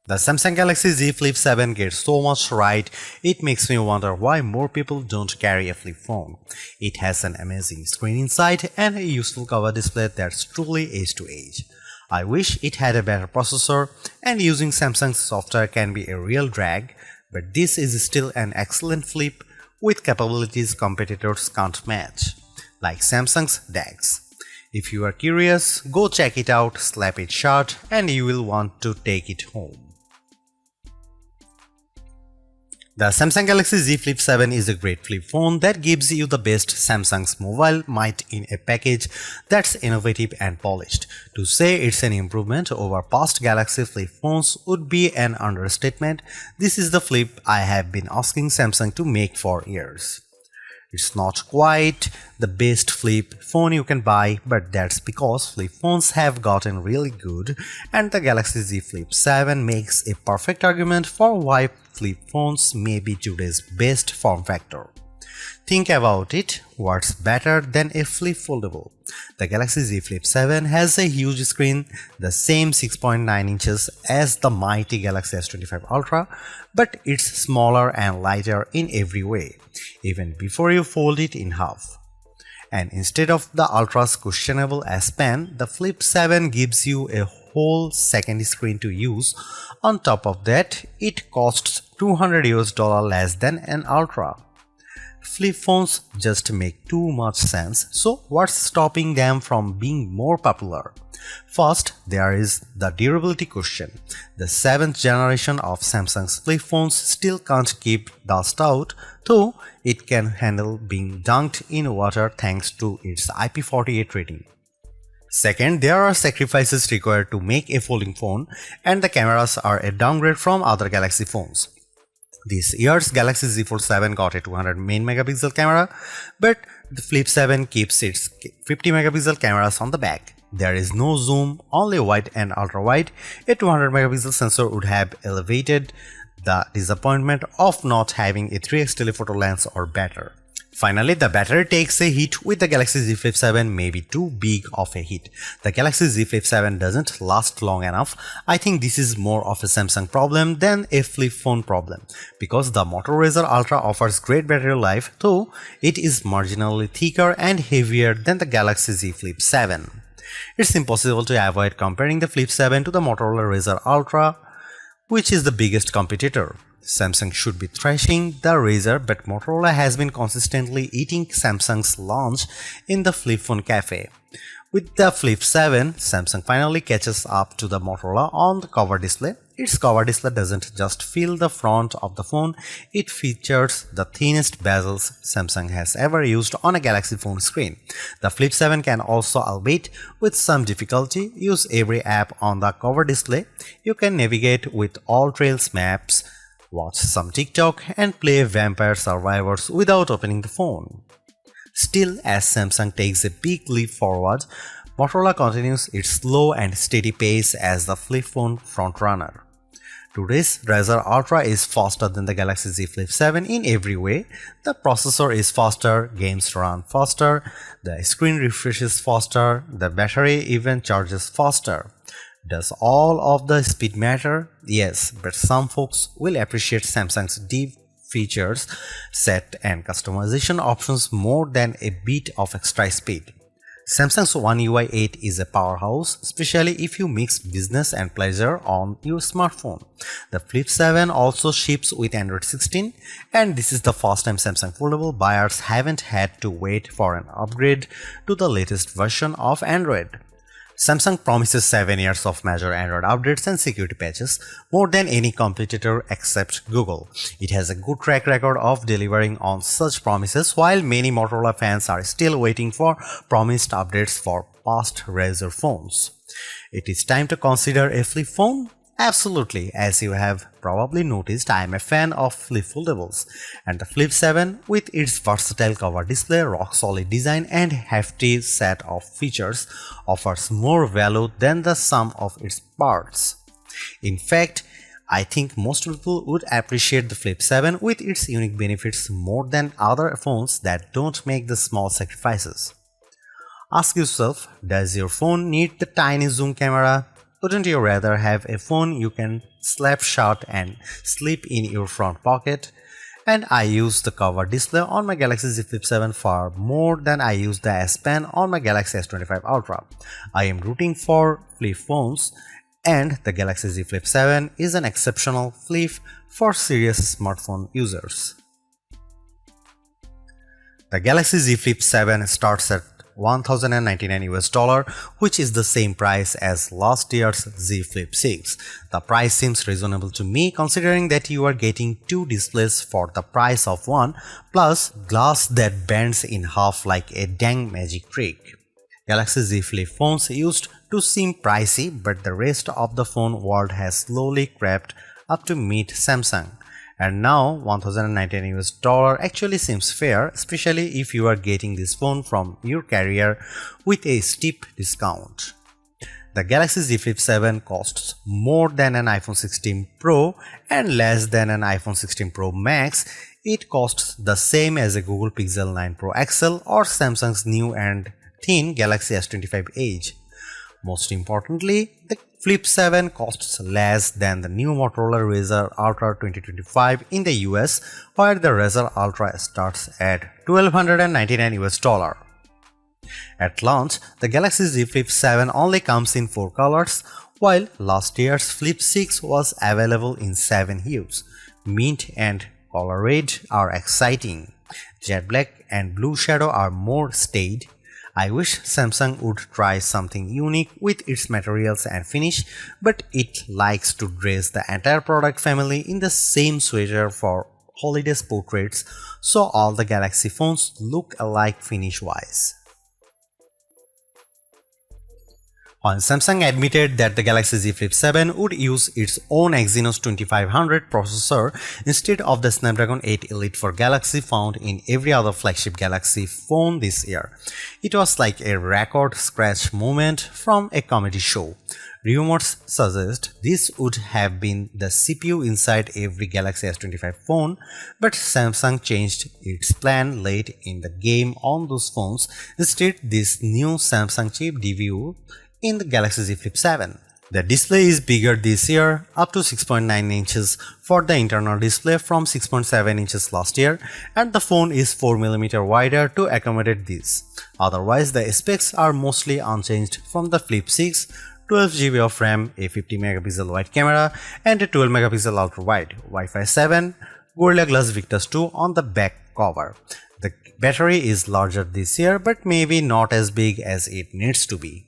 The Samsung Galaxy Z Flip 7 gets so much right, it makes me wonder why more people don't carry a flip phone. It has an amazing screen inside and a useful cover display that's truly edge to edge. I wish it had a better processor, and using Samsung's software can be a real drag, but this is still an excellent flip with capabilities competitors can't match, like Samsung's DeX. If you are curious, go check it out, slap it shut, and you will want to take it home. The Samsung Galaxy Z Flip 7 is a great flip phone that gives you the best Samsung's mobile might in a package that's innovative and polished. To say it's an improvement over past Galaxy flip phones would be an understatement. This is the flip I have been asking Samsung to make for years. It's not quite the best flip phone you can buy, but that's because flip phones have gotten really good, and the Galaxy Z Flip 7 makes a perfect argument for why flip phones may be today's best form factor. Think about it, what's better than a flip foldable? The Galaxy Z Flip 7 has a huge screen, the same 6.9 inches as the mighty Galaxy S25 Ultra, but it's smaller and lighter in every way, even before you fold it in half. And instead of the Ultra's questionable S Pen, the Flip 7 gives you a whole second screen to use. On top of that, it costs $200 less than an Ultra. Flip phones just make too much sense, so what's stopping them from being more popular? First, there is the durability question. The 7th generation of Samsung's flip phones still can't keep dust out, though it can handle being dunked in water thanks to its IP48 rating. Second, there are sacrifices required to make a folding phone, and the cameras are a downgrade from other Galaxy phones. This year's Galaxy Z Fold 7 got a 200 main megapixel camera, but the Flip 7 keeps its 50 megapixel cameras on the back. There is no zoom, only wide and ultra wide. A 200 megapixel sensor would have elevated the disappointment of not having a 3x telephoto lens or better. Finally, the battery takes a hit with the Galaxy Z Flip 7, maybe too big of a hit. The Galaxy Z Flip 7 doesn't last long enough. I think this is more of a Samsung problem than a flip phone problem, because the Moto Razr Ultra offers great battery life, though it is marginally thicker and heavier than the Galaxy Z Flip 7. It's impossible to avoid comparing the Flip 7 to the Motorola Razr Ultra, which is the biggest competitor. Samsung should be thrashing the Razr, but Motorola has been consistently eating Samsung's lunch in the flip phone cafe. With the Flip 7, Samsung finally catches up to the Motorola on the cover display. Its cover display doesn't just fill the front of the phone, it features the thinnest bezels Samsung has ever used on a Galaxy phone screen. The Flip 7 can also, albeit with some difficulty, use every app on the cover display. You can navigate with all Trails maps, watch some TikTok, and play Vampire Survivors without opening the phone. Still, as Samsung takes a big leap forward, Motorola continues its slow and steady pace as the flip phone frontrunner. Today's Razr Ultra is faster than the Galaxy Z Flip 7 in every way. The processor is faster, games run faster, the screen refreshes faster, the battery even charges faster. Does all of the speed matter? Yes, but some folks will appreciate Samsung's deep features set and customization options more than a bit of extra speed. Samsung's One UI 8 is a powerhouse, especially if you mix business and pleasure on your smartphone. The Flip 7 also ships with Android 16, and this is the first time Samsung Foldable buyers haven't had to wait for an upgrade to the latest version of Android. Samsung promises 7 years of major Android updates and security patches, more than any competitor except Google. It has a good track record of delivering on such promises, while many Motorola fans are still waiting for promised updates for past Razr phones. It is time to consider a flip phone? Absolutely, as you have probably noticed, I am a fan of flip foldables, and the Flip 7, with its versatile cover display, rock-solid design, and hefty set of features, offers more value than the sum of its parts. In fact, I think most people would appreciate the Flip 7 with its unique benefits more than other phones that don't make the small sacrifices. Ask yourself, does your phone need the tiny zoom camera? Wouldn't you rather have a phone you can slap shut and slip in your front pocket? And I use the cover display on my Galaxy Z Flip 7 far more than I use the S Pen on my Galaxy S25 Ultra. I am rooting for flip phones, and the Galaxy Z Flip 7 is an exceptional flip for serious smartphone users. The Galaxy Z Flip 7 starts at $1,099 US, which is the same price as last year's Z Flip 6. The price seems reasonable to me considering that you are getting two displays for the price of one, plus glass that bends in half like a dang magic trick. Galaxy Z Flip phones used to seem pricey, but the rest of the phone world has slowly crept up to meet Samsung. And now $1,099 US actually seems fair, especially if you are getting this phone from your carrier with a steep discount. The Galaxy Z Flip 7 costs more than an iPhone 16 Pro and less than an iPhone 16 Pro Max. It costs the same as a Google Pixel 9 Pro XL or Samsung's new and thin Galaxy S25 Edge. Most importantly, the Flip 7 costs less than the new Motorola Razr Ultra 2025 in the US, where the Razr Ultra starts at $1,299 US. At launch, the Galaxy Z Flip 7 only comes in 4 colors, while last year's Flip 6 was available in 7 hues. Mint and color red are exciting. Jet black and blue shadow are more staid. I wish Samsung would try something unique with its materials and finish, but it likes to dress the entire product family in the same sweater for holiday portraits, so all the Galaxy phones look alike finish-wise. When Samsung admitted that the Galaxy Z Flip 7 would use its own Exynos 2500 processor instead of the Snapdragon 8 Elite for Galaxy found in every other flagship Galaxy phone this year, it was like a record scratch moment from a comedy show. Rumors suggest this would have been the CPU inside every Galaxy S25 phone, but Samsung changed its plan late in the game on those phones. Instead, this new Samsung chip debuted in the Galaxy Z Flip 7. The display is bigger this year, up to 6.9 inches for the internal display from 6.7 inches last year, and the phone is 4mm wider to accommodate this. Otherwise, the specs are mostly unchanged from the Flip 6, 12GB of RAM, a 50MP wide camera, and a 12MP ultra wide, Wi-Fi 7, Gorilla Glass Victus 2 on the back cover. The battery is larger this year, but maybe not as big as it needs to be.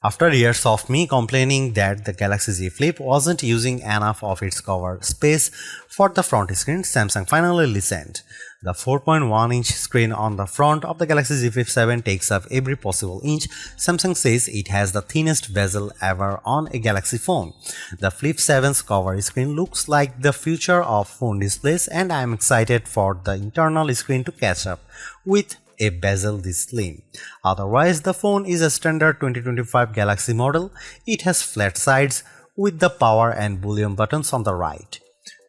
After years of me complaining that the Galaxy Z Flip wasn't using enough of its cover space for the front screen, Samsung finally listened. The 4.1-inch screen on the front of the Galaxy Z Flip 7 takes up every possible inch. Samsung says it has the thinnest bezel ever on a Galaxy phone. The Flip 7's cover screen looks like the future of phone displays, and I am excited for the internal screen to catch up with a bezel this slim. Otherwise, the phone is a standard 2025 Galaxy model. It has flat sides with the power and volume buttons on the right.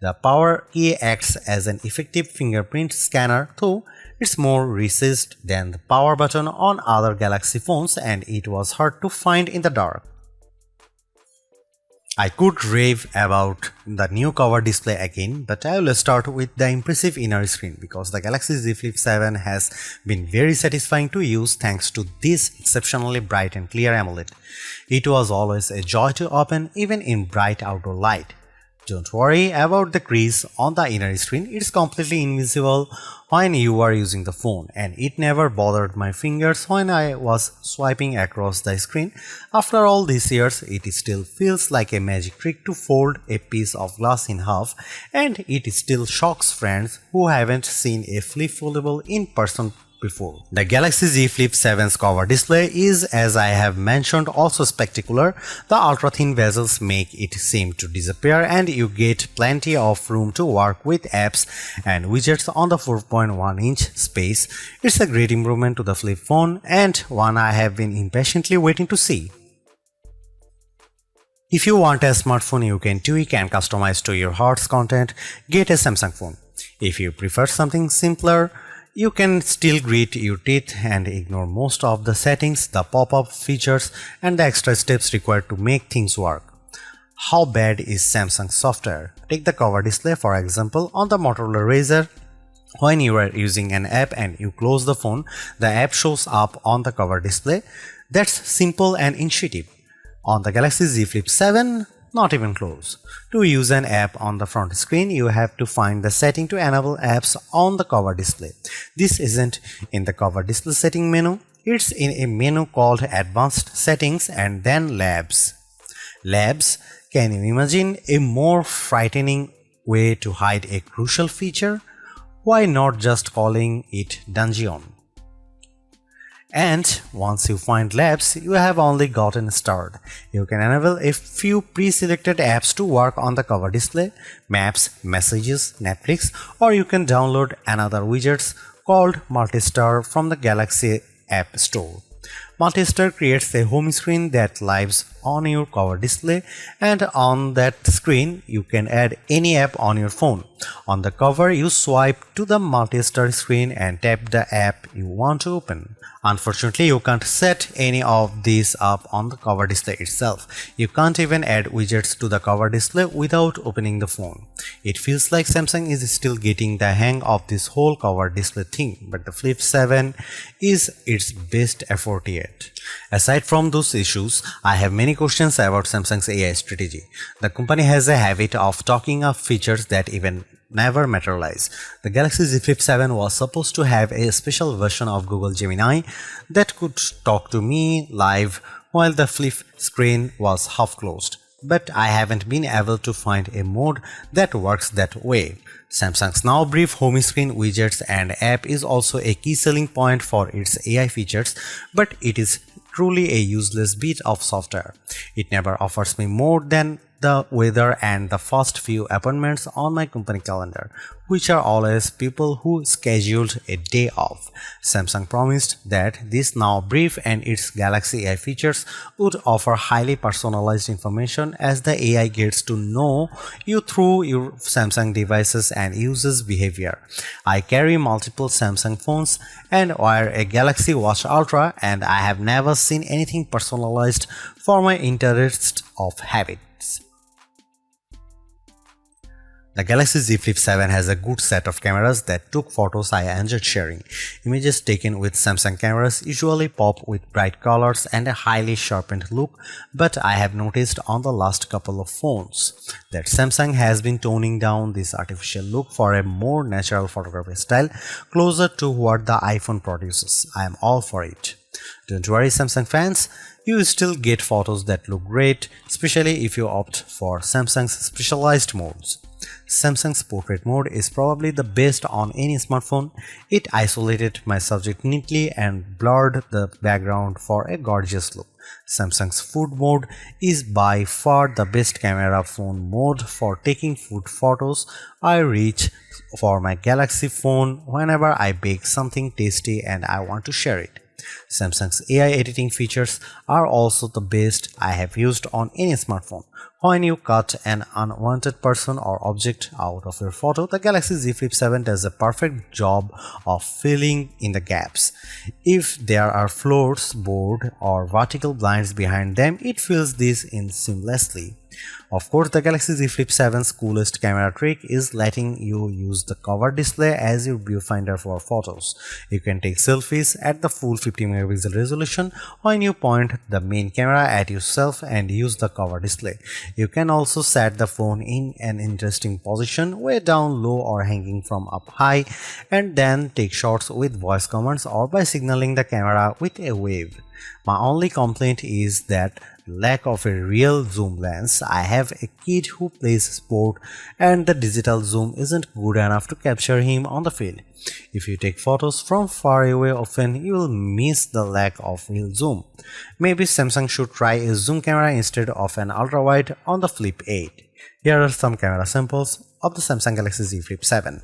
The power key acts as an effective fingerprint scanner, though it's more recessed than the power button on other Galaxy phones, and it was hard to find in the dark. I could rave about the new cover display again, but I will start with the impressive inner screen because the Galaxy Z Flip 7 has been very satisfying to use thanks to this exceptionally bright and clear AMOLED. It was always a joy to open even in bright outdoor light. Don't worry about the crease on the inner screen, it's completely invisible when you are using the phone, and it never bothered my fingers when I was swiping across the screen. After all these years, it still feels like a magic trick to fold a piece of glass in half, and it still shocks friends who haven't seen a flip foldable in person before. The Galaxy Z Flip 7's cover display is, as I have mentioned, also spectacular. The ultra-thin bezels make it seem to disappear, and you get plenty of room to work with apps and widgets on the 4.1-inch space. It's a great improvement to the Flip phone, and one I have been impatiently waiting to see. If you want a smartphone you can tweak and customize to your heart's content, get a Samsung phone. If you prefer something simpler, You can still grit your teeth and ignore most of the settings, the pop-up features, and the extra steps required to make things work. How bad is Samsung's software? Take the cover display for example. On the Motorola Razr, when you are using an app and you close the phone, the app shows up on the cover display. That's simple and intuitive. On the Galaxy Z Flip 7, not even close. To use an app on the front screen, you have to find the setting to enable apps on the cover display. This isn't in the cover display setting menu, it's in a menu called Advanced Settings and then Labs. Labs, can you imagine a more frightening way to hide a crucial feature? Why not just calling it Dungeon? And once you find Labs, you have only gotten started. You can enable a few pre-selected apps to work on the cover display, Maps, Messages, Netflix, or you can download another widgets called Multistar from the Galaxy App Store. Multistar creates a home screen that lives on your cover display, and on that screen you can add any app on your phone. On the cover, you swipe to the Multistar screen and tap the app you want to open. Unfortunately, you can't set any of these up on the cover display itself. You can't even add widgets to the cover display without opening the phone. It feels like Samsung is still getting the hang of this whole cover display thing, but the Flip 7 is its best effort yet. Aside from those issues, I have many questions about Samsung's AI strategy. The company has a habit of talking up features that even never materialize. The Galaxy Z Flip 7 was supposed to have a special version of Google Gemini that could talk to me live while the flip screen was half closed. But I haven't been able to find a mode that works that way. Samsung's now brief home screen widgets and app is also a key selling point for its AI features, but it is truly a useless bit of software. It never offers me more than the weather and the first few appointments on my company calendar, which are always people who scheduled a day off. Samsung promised that this now brief and its Galaxy AI features would offer highly personalized information as the AI gets to know you through your Samsung devices and users' behavior. I carry multiple Samsung phones and wear a Galaxy Watch Ultra, and I have never seen anything personalized for my interests of habits. The Galaxy Z Flip 7 has a good set of cameras that took photos I enjoyed sharing. Images taken with Samsung cameras usually pop with bright colors and a highly sharpened look, but I have noticed on the last couple of phones that Samsung has been toning down this artificial look for a more natural photography style closer to what the iPhone produces. I am all for it. Don't worry, Samsung fans, you still get photos that look great, especially if you opt for Samsung's specialized modes. Samsung's portrait mode is probably the best on any smartphone. It isolated my subject neatly and blurred the background for a gorgeous look. Samsung's food mode is by far the best camera phone mode for taking food photos. I reach for my Galaxy phone whenever I bake something tasty and I want to share it. Samsung's AI editing features are also the best I have used on any smartphone. When you cut an unwanted person or object out of your photo, the Galaxy Z Flip 7 does a perfect job of filling in the gaps. If there are floors, board, or vertical blinds behind them, it fills these in seamlessly. Of course, the Galaxy Z Flip 7's coolest camera trick is letting you use the cover display as your viewfinder for photos. You can take selfies at the full 50 megapixel resolution when you point the main camera at yourself and use the cover display. You can also set the phone in an interesting position, way down low or hanging from up high, and then take shots with voice commands or by signaling the camera with a wave. My only complaint is that lack of a real zoom lens. I have a kid who plays sport and the digital zoom isn't good enough to capture him on the field. If you take photos from far away often, you will miss the lack of real zoom. Maybe Samsung should try a zoom camera instead of an ultra-wide on the Flip 8. Here are some camera samples of the Samsung Galaxy Z Flip 7.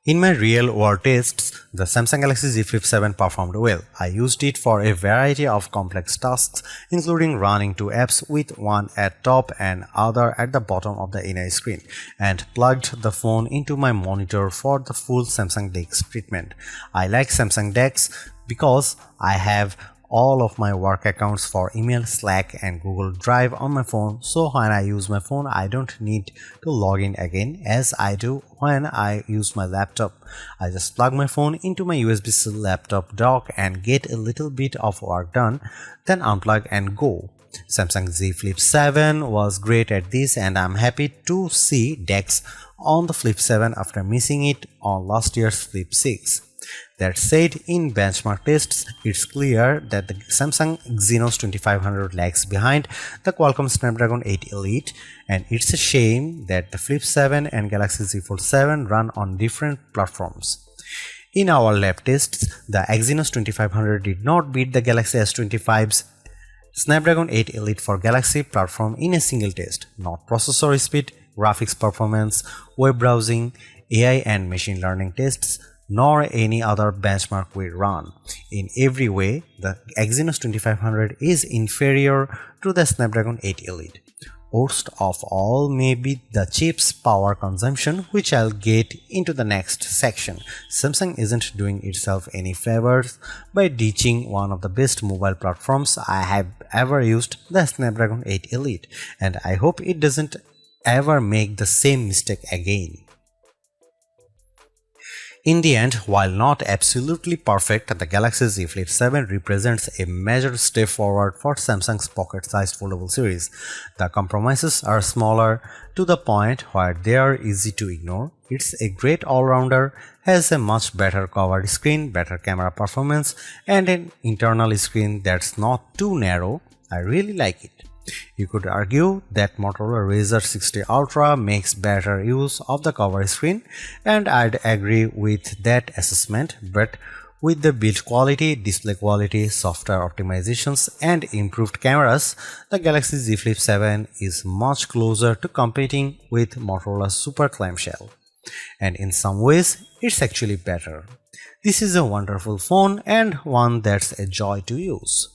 In my real-world tests, the Samsung Galaxy Z Flip 7 performed well. I used it for a variety of complex tasks, including running two apps with one at top and other at the bottom of the inner screen, and plugged the phone into my monitor for the full Samsung DeX treatment. I like Samsung DeX because I have all of my work accounts for email, Slack and Google Drive on my phone, so when I use my phone I don't need to log in again as I do when I use my laptop. I just plug my phone into my USB-C laptop dock and get a little bit of work done, then unplug and go. Samsung Z Flip 7 was great at this, and I'm happy to see DeX on the Flip 7 after missing it on last year's Flip 6. That said, in benchmark tests, it's clear that the Samsung Exynos 2500 lags behind the Qualcomm Snapdragon 8 Elite, and it's a shame that the Flip 7 and Galaxy Z Fold 7 run on different platforms. In our lab tests, the Exynos 2500 did not beat the Galaxy S25's Snapdragon 8 Elite for Galaxy platform in a single test. Not processor speed, graphics performance, web browsing, AI and machine learning tests, nor any other benchmark we run. In every way, the Exynos 2500 is inferior to the Snapdragon 8 Elite. Worst of all may be the chip's power consumption, which I'll get into the next section. Samsung isn't doing itself any favors by ditching one of the best mobile platforms I have ever used, the Snapdragon 8 Elite, and I hope it doesn't ever make the same mistake again. In the end, while not absolutely perfect, the Galaxy Z Flip 7 represents a major step forward for Samsung's pocket-sized foldable series. The compromises are smaller to the point where they are easy to ignore. It's a great all-rounder, has a much better cover screen, better camera performance, and an internal screen that's not too narrow. I really like it. You could argue that Motorola Razr 60 Ultra makes better use of the cover screen, and I'd agree with that assessment, but with the build quality, display quality, software optimizations and improved cameras, the Galaxy Z Flip 7 is much closer to competing with Motorola's Super Clamshell. And in some ways, it's actually better. This is a wonderful phone and one that's a joy to use.